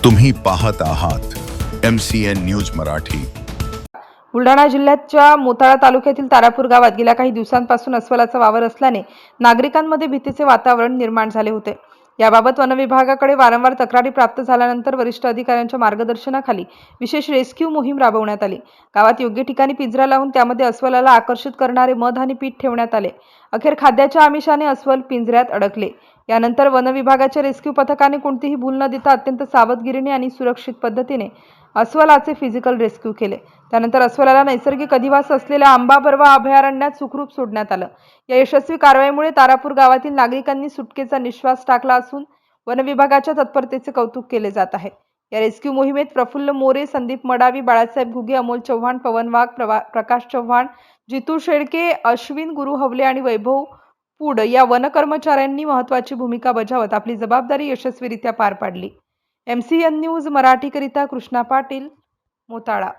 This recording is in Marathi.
तुम्ही पाहत आहात MCN न्यूज मराठी। बुलढाणा जिल्ह्याच्या मोताळा तालुक्यातील तारापूर गावात गेल्या काही दिवसांपासून अस्वलाचा वावर असल्याने नागरिकांमध्ये भीतीचे वातावरण निर्माण झाले होते। याबाबत वन विभागाकडे वारंवार तक्रारी प्राप्त झाल्यानंतर वरिष्ठ अधिकाऱ्यांच्या मार्गदर्शनाखाली विशेष रेस्क्यू मोहीम राबवण्यात आली। गावात योग्य ठिकाणी पिंजरा लावून त्यामध्ये अस्वलाला आकर्षित करणारे मध आणि पीठ ठेवण्यात आले। अखेर खाद्याच्या आमिषाने अस्वल पिंजऱ्यात अडकले। यानंतर वन विभागाच्या रेस्क्यू पथकाने कोणतीही भूल न देता अत्यंत सावधगिरीने आणि सुरक्षित पद्धतीने अस्वलाचे फिजिकल रेस्क्यू केले। त्यानंतर अस्वलाला नैसर्गिक अधिवास असलेल्या आंबा बर्वा अभयारण्यात सुखरूप सोडण्यात आलं। या यशस्वी कारवाईमुळे तारापूर गावातील नागरिकांनी सुटकेचा निश्वास टाकला असून वन विभागाच्या तत्परतेचे कौतुक केले जात आहे। या रेस्क्यू मोहिमेत प्रफुल्ल मोरे, संदीप मडावी, बाळासाहेब घुगे, अमोल चव्हाण, पवन वाघ, प्रकाश चव्हाण, जितू शेळके, अश्विन गुरुहवले आणि वैभव पुड या वन कर्मचाऱ्यांनी महत्त्वाची भूमिका बजावत आपली जबाबदारी यशस्वीरित्या पार पाडली। MCN न्यूज मराठीकरिता कृष्णा पाटील, मोताळा।